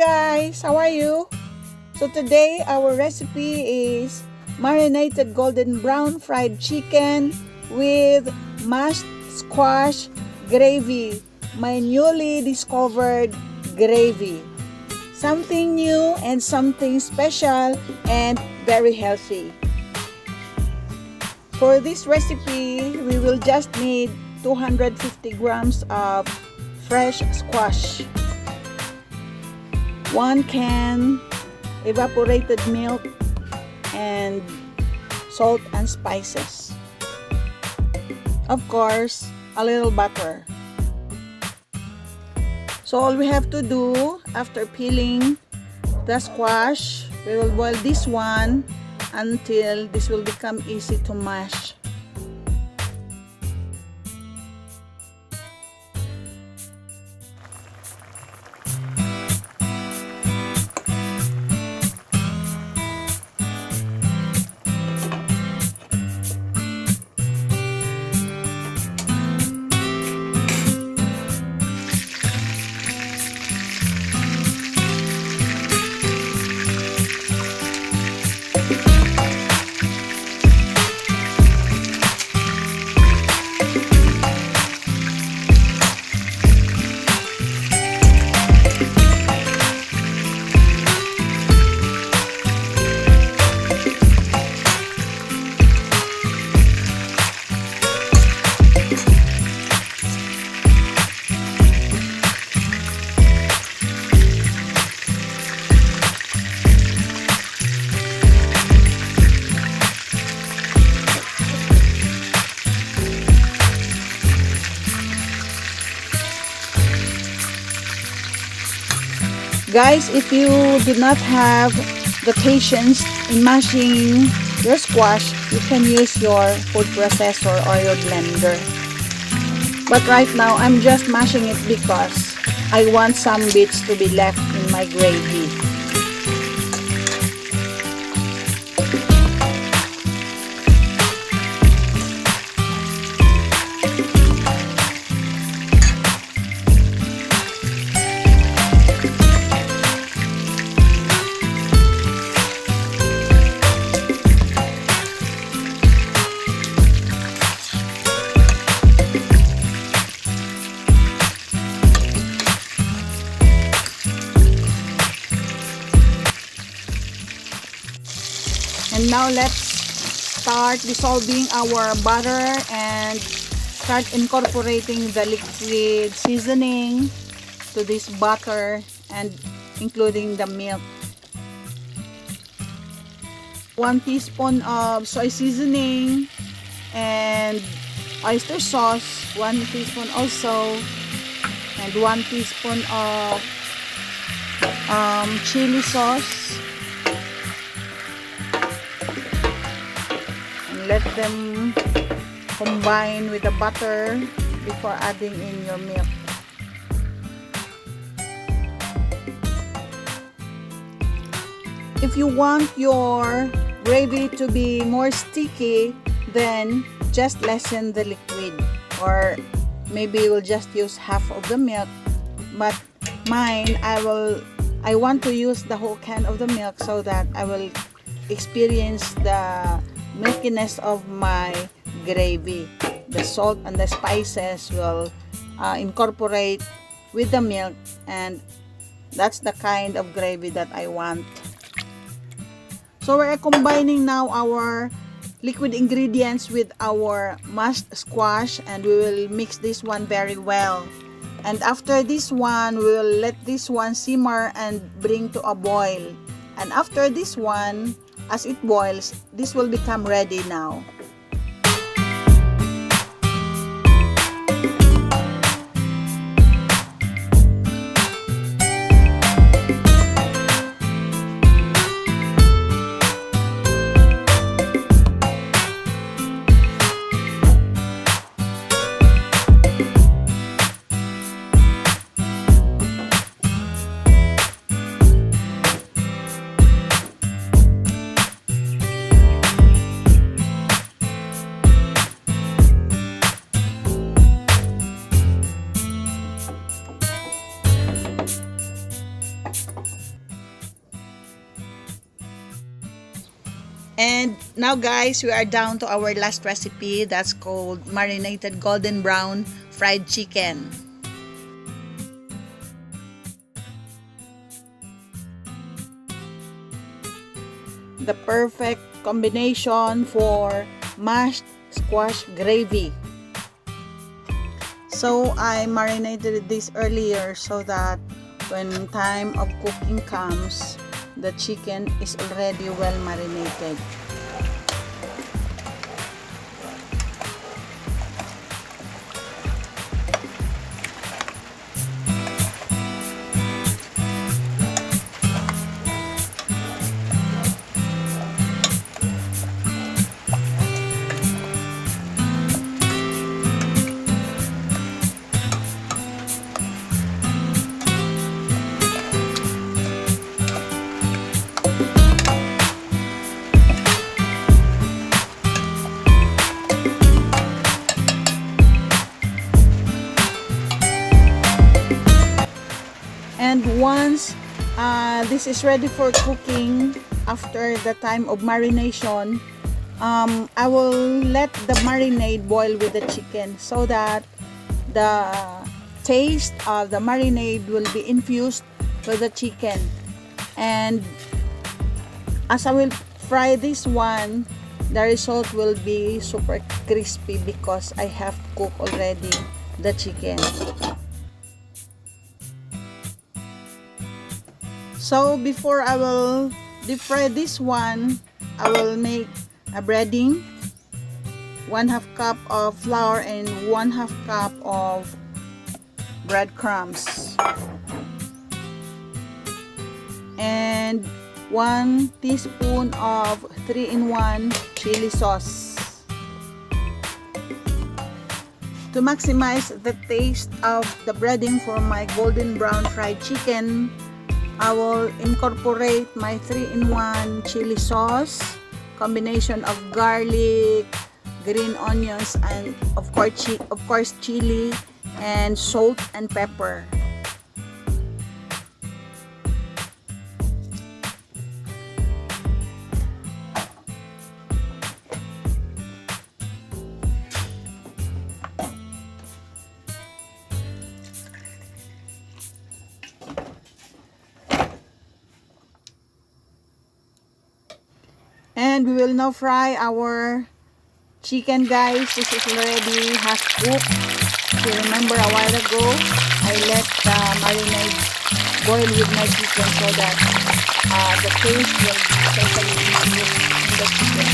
guys, how are you? So today our recipe is marinated golden brown fried chicken with mashed squash gravy, my newly discovered gravy. Something new and something special and very healthy. For this recipe, we will just need 250 grams of fresh squash, 1 can evaporated milk, and salt and spices. Of course, a little butter. So all we have to do after peeling the squash, we will boil this one until this will become easy to mash. Guys, if you do not have the patience in mashing your squash, you can use your food processor or your blender. But right now, I'm just mashing it because I want some bits to be left in my gravy. And now let's start dissolving our butter and start incorporating the liquid seasoning to this butter and including the milk. 1 teaspoon of soy seasoning and oyster sauce, 1 teaspoon also, and 1 teaspoon of chili sauce. Let them combine with the butter before adding in your milk. If you want your gravy to be more sticky, then just lessen the liquid, or maybe you'll just use half of the milk. But mine, I want to use the whole can of the milk so that I will experience the milkiness of my gravy. The salt and the spices will incorporate with the milk, and that's the kind of gravy that I want. So we're combining now our liquid ingredients with our mashed squash, and we will mix this one very well. And after this one, we will let this one simmer and bring to a boil. And after this one, as it boils, this will become ready now. And now guys, we are down to our last recipe. That's called marinated golden brown fried chicken. The perfect combination for mashed squash gravy. So I marinated this earlier so that when time of cooking comes, the chicken is already well marinated. And once this is ready for cooking, after the time of marination, I will let the marinade boil with the chicken so that the taste of the marinade will be infused to the chicken. And as I will fry this one, the result will be super crispy because I have cooked already the chicken. So before I will deep fry this one, I will make a breading, 1/2 cup of flour and 1/2 cup of breadcrumbs, and 1 teaspoon of 3-in-1 chili sauce. To maximize the taste of the breading for my golden brown fried chicken, I will incorporate my 3-in-1 chili sauce, combination of garlic, green onions, and of course chili, and salt and pepper. And we will now fry our chicken, guys. This is already half cooked. If you remember a while ago, I let the marinade boil with my chicken so that the taste will be totally infused in the chicken.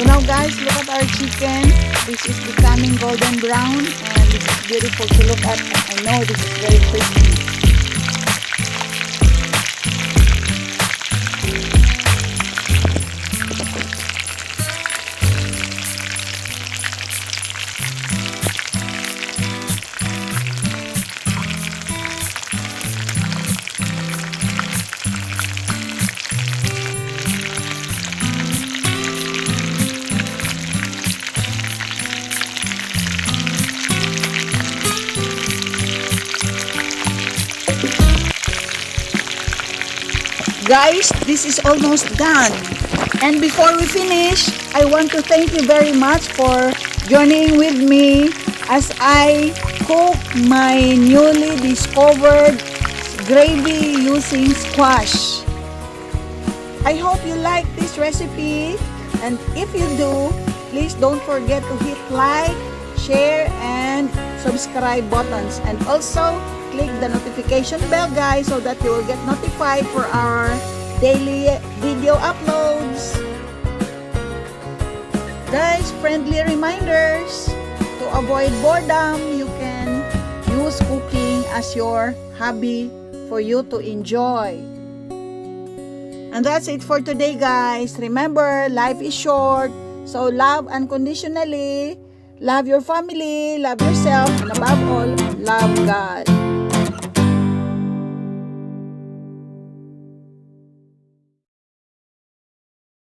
Now guys, look at our chicken. This is becoming golden brown and this is beautiful to look at. I know this is very crispy. Guys, this is almost done. And before we finish, I want to thank you very much for joining with me as I cook my newly discovered gravy using squash. I hope you like this recipe, and if you do, please don't forget to hit like, share, and subscribe buttons, and also click the notification bell, guys, so that you will get notified for our daily video uploads. Guys, friendly reminders: to avoid boredom, you can use cooking as your hobby for you to enjoy. And that's it for today, guys. Remember, life is short. So love unconditionally. Love your family. Love yourself. And above all, love God.